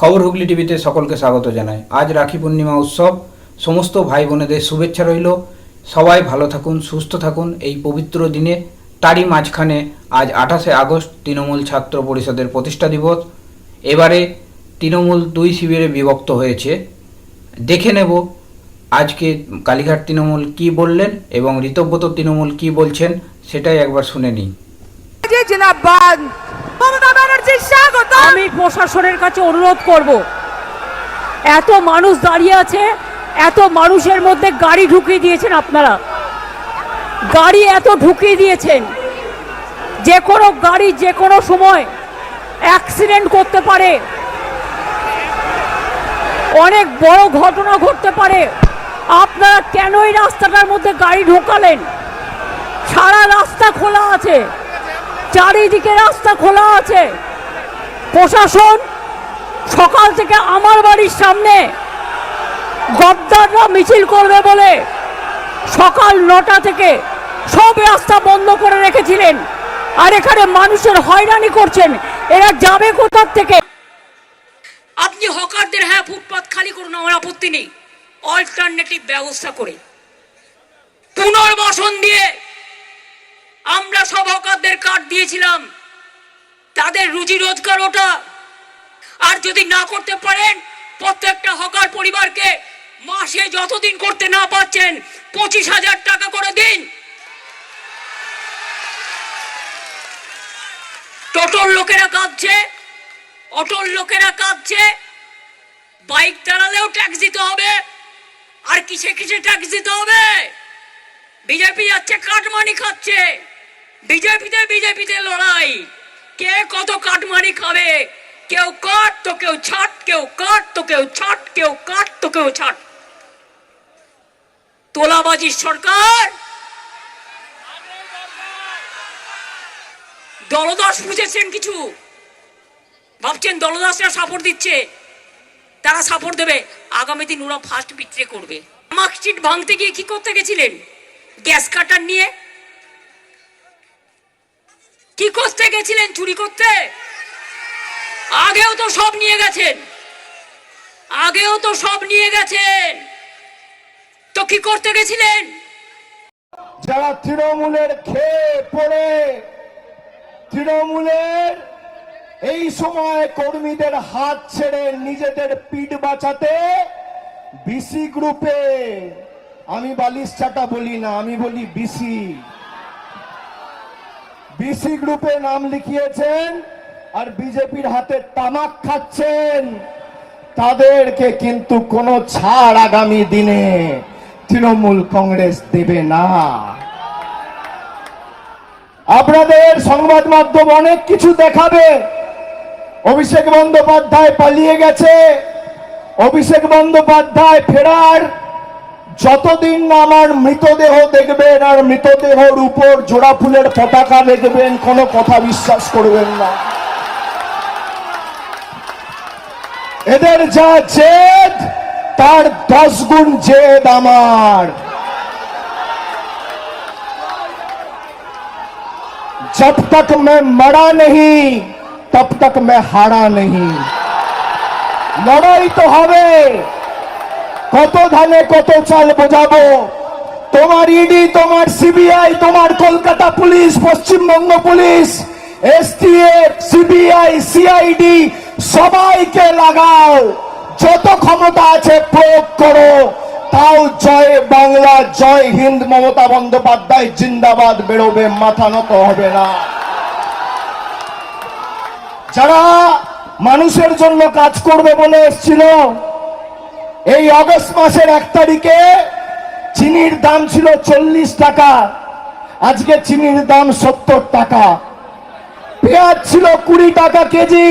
খবর হুগলি টিভিতে সকলকে স্বাগত জানাই। আজ রাখি পূর্ণিমা উৎসব, সমস্ত ভাই বোনেদের শুভেচ্ছা রইল। সবাই ভালো থাকুন, সুস্থ থাকুন এই পবিত্র দিনে। তারই মাঝখানে আজ 28শে আগস্ট তৃণমূল ছাত্র পরিষদের প্রতিষ্ঠা দিবস। এবারে তৃণমূল দুই শিবিরে বিভক্ত হয়েছে। দেখে নেব আজকে কালীঘাট তৃণমূল কি বললেন এবং ঋতব্রত তৃণমূল কি বলছেন, সেটাই একবার শুনে নিই। আমি প্রশাসনের কাছে অনুরোধ করব, এত মানুষ দাঁড়িয়ে আছে, এত মানুষের মধ্যে গাড়ি ঢুকিয়ে দিয়েছেন আপনারা, গাড়ি এত ঢুকিয়ে দিয়েছেন, যে কোনো গাড়ি যে কোনো সময় অ্যাক্সিডেন্ট করতে পারে, অনেক বড় ঘটনা ঘটতে পারে। আপনারা কেন এই রাস্তাটার মধ্যে গাড়ি ঢোকালেন? সারা রাস্তা খোলা আছে, চারিদিকে রাস্তা খোলা আছে। প্রশাসন সকাল থেকে আমার বাড়ির সামনে গদ্দাররা মিছিল করবে বলে সকাল 9টা থেকে সব রাস্তা বন্ধ করে রেখেছিলেন, আর এখানে মানুষের হয়রানি করছেন। এরা যাবে কোথার থেকে? আপনি হকারদের হ্যাঁ ফুটপাত খালি করুন, আমার আপত্তি নেই, অল্টারনেটিভ ব্যবস্থা করে পুনর্বাসন দিয়ে। আমরা সব হকারদের কার্ড দিয়েছিলাম, তাদের রুজি রোজগার ওটা। আর যদি না করতে পারেন, প্রত্যেকটা হকার পরিবারকে মাসে যতদিন করতে না পাচ্ছেন 25,000 টাকা করে দিন। টোটোর লোকেরা কাঁদছে, অটোর লোকেরা কাঁদছে, বাইক চালালেও ট্যাক্স দিতে হবে, আর কিসে কিসে ট্যাক্স দিতে হবে? বিজেপি যাচ্ছে কাটমানি খাচ্ছে, বিজেপিতে লড়াই, কে কত কাটমানি খাবে? কেউ কাট তো কেউ ছাট, কেউ কাট তো কেউ ছাট, কেউ কাট তো কেউ ছাট। তোলাবাজির সরকার। দলদাস বুঝেছেন কিছু? ভাবছেন দলদাসরা সাপোর্ট দিচ্ছে, তারা সাপোর্ট দেবে, আগামী দিন ওরা ফার্স্ট বিক্রি করবে। মার্কশিট ভাঙতে গিয়ে কি করতে গেছিলেন? গ্যাস কাটার নিয়ে কি করতে গেছিলেন? চুরি করতে? আগেও তো সব নিয়ে গেছেন, তো কি করতে গেছিলেন? যারা তৃণমূলের খেয়ে পড়ে, তৃণমূলের এই সময় কর্মীদের হাত ছেড়ে নিজেদের পিঠ বাঁচাতে বিসি গ্রুপে, আমি বালিশ চাটা বলি না, আমি বলি বিসি গ্রুপে নাম লিখিয়েছেন আর বিজেপির হাতে তামাক খাচ্ছেন, তাদেরকে কিন্তু কোনো ছাড় আগামী দিনে তৃণমূল কংগ্রেস দেবে না। আপনাদের সংবাদ মাধ্যম অনেক কিছু দেখাবে। অভিষেক বন্দ্যোপাধ্যায় পালিয়ে গেছে, অভিষেক বন্দ্যোপাধ্যায় ফেরার যতদিন না আমার মৃতদেহ দেখবেন আর মৃতদেহের উপর জোড়া ফুলের পতাকা দেখবেন, কোনো কথা বিশ্বাস করবেন না। এদের যা জেদ, তার 10 গুণ জেদ আমার। जब तक मैं मरा नहीं तब तक मैं हारा नहीं। লড়াই তো হবে, কত ধানে কত চাল বোঝাবো। তোমার ইডি, তোমার সিবিআই, তোমার Kolkata police, Paschimbanga police, STF, CBI, CID সবাইকে লাগাও, যত ক্ষমতা আছে প্রয়োগ করো, তাও জয় বাংলা, জয় হিন্দ, মমতা বন্দ্যোপাধ্যায় জিন্দাবাদ বেরোবে, মাথা নত হবে না। যারা মানুষের জন্য কাজ করবে বলে এসেছিল, এই আগস্ট মাসের 1 তারিখে চিনির দাম ছিল 40 টাকা, আজকে চিনির দাম 70 টাকা। পেঁয়াজ ছিল 20 টাকা কেজি,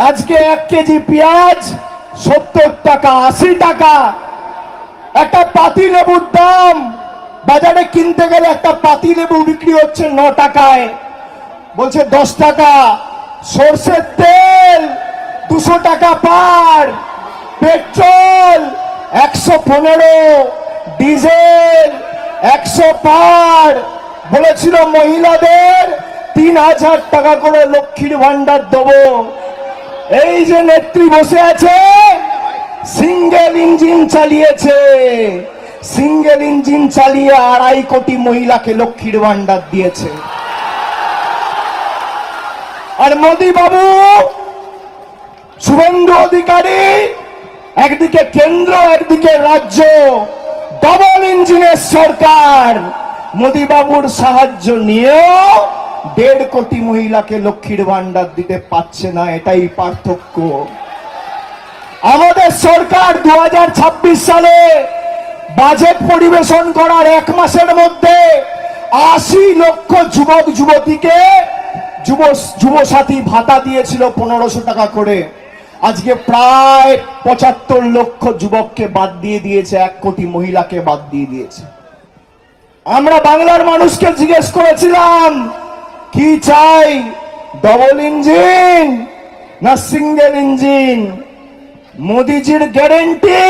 আজকে 1 কেজি পেঁয়াজ 70 টাকা, 80 টাকা। একটা পাতি লেবুর দাম বাজারে কিনতে গেলে একটা পাতি লেবু বিক্রি হচ্ছে 9 টাকায়, বলছে 10 টাকা। সরষের তেল 200 টাকা পার, পেট্রোল 115, ডিজেল 100 পার। বলেছিল মহিলাদের 3000 টাকা করে লক্ষ্মীর ভান্ডার দেবো, এই যে নেত্রী বসে আছে, সিঙ্গেল ইঞ্জিন চালিয়েছে, সিঙ্গেল ইঞ্জিন চালিয়ে 2.5 কোটি মহিলাকে লক্ষ্মীর ভান্ডার দিয়েছে। আর মোদী বাবু, শুভেন্দু অধিকারী, একদিকে কেন্দ্র একদিকে রাজ্য, ডবল ইঞ্জিনের সরকার। মোদী বাবুর সাহায্য নিয়েও 1.5 কোটি মহিলাকে লক্ষ্মীর ভান্ডার দিতে পারছে না, এটাই পার্থক্য। আমাদের সরকার 2026 সালে বাজেট পরিবেশন করার 1 মাসের মধ্যে 80 লক্ষ যুবক যুবতীকে যুবসাথী ভাতা দিয়েছিল 1500 টাকা করে। আজকে প্রায় 75 লক্ষ যুবককে বাদ দিয়ে দিয়েছে, 1 কোটি মহিলাকে বাদ দিয়ে দিয়েছে। আমরা বাংলার মানুষকে জিজ্ঞেস করেছিলাম কি চাই, ডবল ইঞ্জিন না সিঙ্গেল ইঞ্জিন, মোদিজির গ্যারেন্টি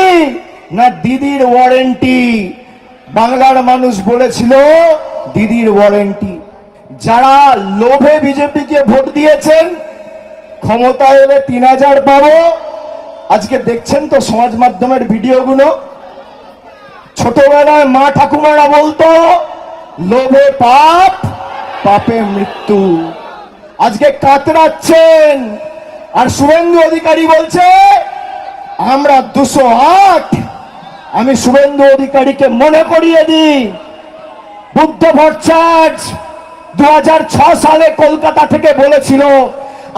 না দিদির ওয়ারেন্টি? বাংলার মানুষ বলেছিল দিদির ওয়ারেন্টি। যারা লোভে বিজেপিকে ভোট দিয়েছেন, ক্ষমতায় এলে 3000 পাবো, আজকে দেখছেন তো সমাজ মাধ্যমের ভিডিওগুলো। ছোটবেলায় মা ঠাকুমারা বলতো লোভে পাপ, পাপে মৃত্যু। আজকে কাতরাচ্ছেন। আর শুভেন্দু অধিকারী বলছে আমরা 208। আমি শুভেন্দু অধিকারীকে মনে করিয়ে দিই, বুদ্ধ ভট্টাচার্য 2006 সালে কলকাতা থেকে বলেছিল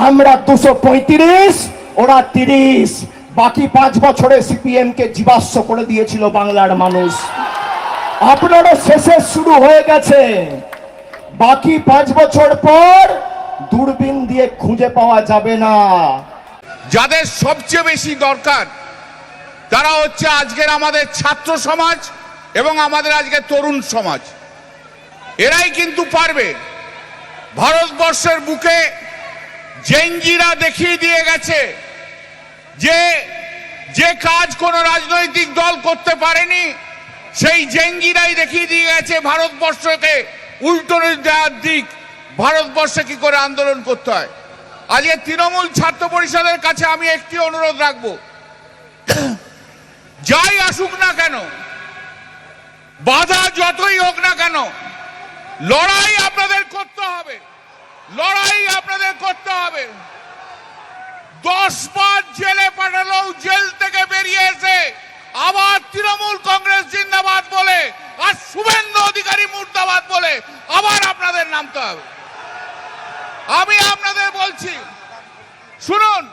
আমরা 235, ওরা 30। বাকি 5 বছরে সিপিএম কে জীবাশ্ম করে দিয়েছিল বাংলার মানুষ। আপনারও শেষে শুরু হয়ে গেছে। বাকি 5 বছর পর দূরবীন দিয়ে খুঁজে পাওয়া যাবে না। যাদের সবচেয়ে বেশি দরকার তারা হচ্ছে আজকের আমাদের ছাত্র সমাজ এবং আমাদের আজকের তরুণ সমাজ। এরাই কিন্তু পারবে। ভারতবর্ষের বুকে জেঙ্গিরা দেখিয়ে দিয়ে গেছে যে যে কাজ কোনো রাজনৈতিক দল করতে পারেনি, সেই জেঙ্গিরাই দেখিয়ে দিয়ে গেছে ভারতবর্ষকে উল্টো দেওয়ার দিক, ভারতবর্ষে কি করে আন্দোলন করতে হয়। আজকে তৃণমূল ছাত্র পরিষদের কাছে আমি একটি অনুরোধ রাখবো, যাই আসুক না কেন, বাধা যতই হোক না কেন, লড়াই আপনাদের করতে হবে, লড়াই আপনাদের করতে হবে। 10 বার জেলে পাঠালেও জেল থেকে বেরিয়ে এসে আবার তৃণমূল কংগ্রেস জিন্দাবাদ বলে আর শুভেন্দু অধিকারী মুর্দাবাদ বলে আবার আপনাদের নামতে হবে। আমি আপনাদের বলছি, শুনুন,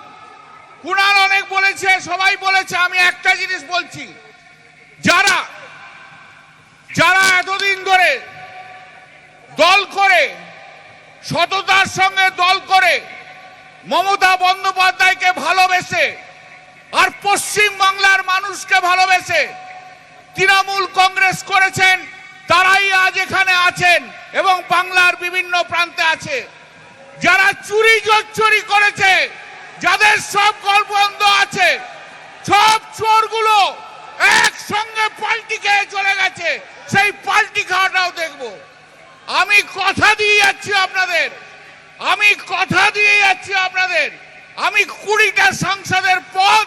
কুণাল অনেক বলেছে, সবাই বলেছে, আমি একটা জিনিস বলছি, যারা যারা এতদিন ধরে দল করে, সততার সঙ্গে দল করে মমতা বন্দ্যোপাধ্যায়কে ভালোবেসে আর পশ্চিম বাংলার মানুষকে ভালোবেসে তৃণমূল কংগ্রেস করেছেন, তারাই আজ এখানে আছেন এবং বাংলার বিভিন্ন প্রান্তে আছে। যারা চুরি জোচ্চুরি করেছে, যাদের সব গল্পবন্ধ আছে, সব চোরগুলো একসঙ্গে পাল্টি খেয়ে চলে গেছে, সেই পাল্টি খাওয়াটাও দেখবো। আমি কথা দিয়ে যাচ্ছি আপনাদের, আমি কথা দিয়ে যাচ্ছি আপনাদের, আমি 20টা সংসদের পদ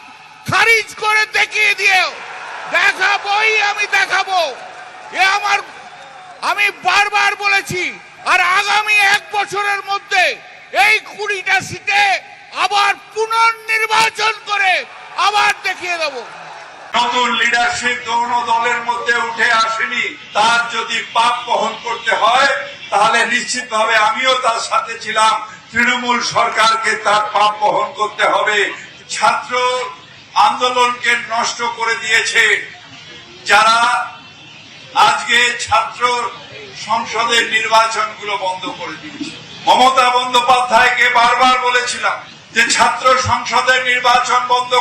খারিজ করে দেখিয়ে দিয়েও দেখাবোই, আমি দেখাবো। এ আমার, আমি বারবার বলেছি, আর আগামী 1 বছরের মধ্যে এই 20টা সিটে আবার পুনর্নির্বাচন করে আবার দেখিয়ে দেব। নতুন লিডারশিপ দোনো দলের মধ্যে উঠে আসেনি, তার যদি পাপ বহন করতে হয় তাহলে নিশ্চিতভাবে আমিও তার সাথে ছিলাম। তৃণমূল সরকারকে তার পাপ বহন করতে হবে। ছাত্র আন্দোলনকে নষ্ট করে দিয়েছে যারা, আজকে ছাত্র সংসদের নির্বাচনগুলো বন্ধ করে দিয়েছে। মমতা বন্দ্যোপাধ্যায়কে বারবার বলেছিলাম যে ছাত্র সংসদের নির্বাচন বন্ধ